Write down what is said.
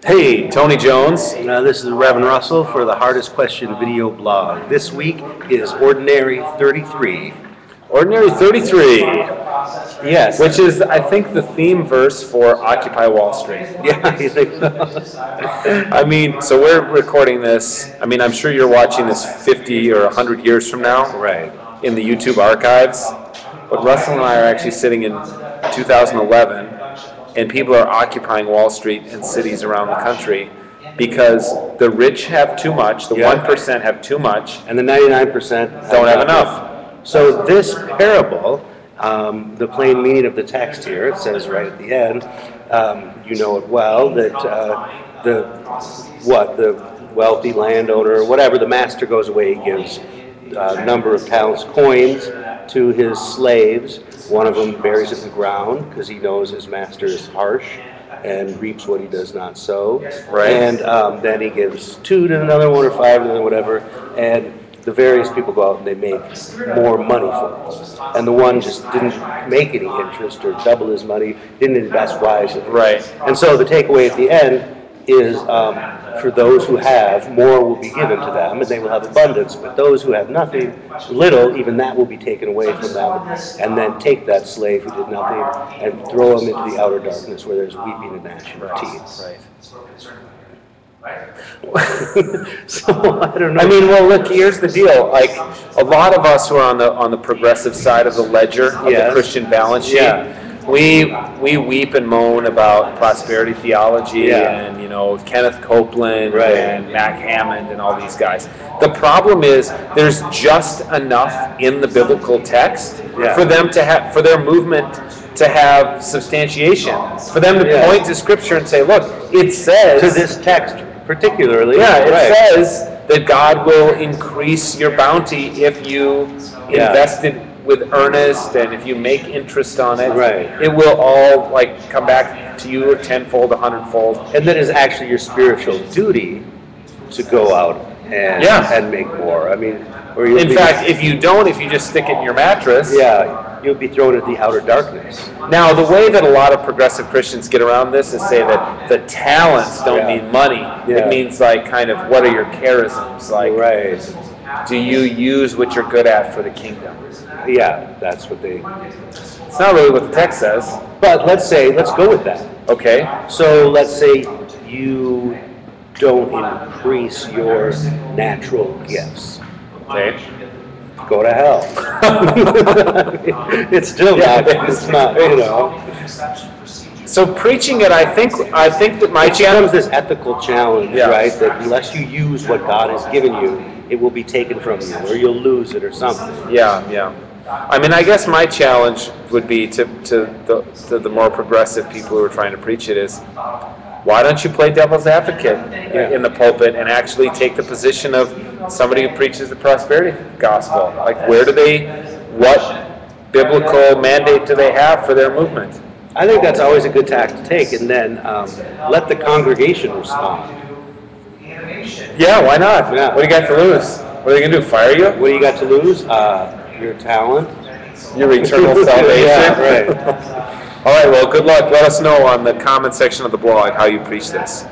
Hey, Tony Jones. This is Reverend Russell for the Hardest Question video blog. This week is Ordinary 33. Ordinary 33. Yes. Which is, I think, the theme verse for Occupy Wall Street. Yeah, you think so? I mean, so we're recording this. I mean, I'm sure you're watching this 50 or 100 years from now. Right. In the YouTube archives. But Russell and I are actually sitting in 2011, and people are occupying Wall Street in cities around the country because the rich have too much, the 1% have too much, and the 99% don't have enough. So this parable, the plain meaning of the text here, it says right at the end, you know it well, that the wealthy landowner, or whatever, the master goes away, he gives a number of talents, coins, to his slaves. One of them buries it in the ground because he knows his master is harsh and reaps what he does not sow. Right. And then he gives 2 to another one, or 5 to another, whatever, and the various people go out and they make more money for it. And the one just didn't make any interest or double his money, didn't invest wisely. Right. And so the takeaway at the end is for those who have, more will be given to them, and they will have abundance. But those who have nothing, little, even that will be taken away from them. And then take that slave who did nothing and throw him into the outer darkness where there's weeping and gnashing of teeth. Right. So I don't know. I mean, well, look. Here's the deal. Like a lot of us who are on the progressive side of the ledger of the Christian balance sheet, we weep and moan about prosperity theology and Kenneth Copeland and Mac Hammond and all these guys. The problem is there's just enough in the biblical text for them to have, for their movement to have substantiation, for them to point to Scripture and say, look, it says to this text particularly. It says that God will increase your bounty if you invest it with earnest, and if you make interest on it, it will all come back to you tenfold, 100-fold. And that is actually your spiritual duty to go out and make more. I mean, or in fact, if you don't, if you just stick it in your mattress, you'll be thrown into the outer darkness. Now, the way that a lot of progressive Christians get around this is say that the talents don't mean money. It means kind of what are your charisms? Do you use what you're good at for the kingdom? Yeah, that's what they... It's not really what the text says. But let's go with that. Okay. So let's say you don't increase your natural gifts. Okay. Go to hell. It's still not, it's not, So preaching it, I think that my challenge is this ethical challenge, right? That unless you use what God has given you, it will be taken from you, or you'll lose it, or something. Yeah. I mean, I guess my challenge would be to the more progressive people who are trying to preach it is, why don't you play devil's advocate in the pulpit and actually take the position of somebody who preaches the prosperity gospel? What biblical mandate do they have for their movement? I think that's always a good tack to take, and then let the congregation respond. Yeah, why not? What do you got to lose? What are they going to do, fire you? What do you got to lose? Your talent. Your eternal salvation. Right. All right, well, good luck. Let us know on the comment section of the blog how you preach this.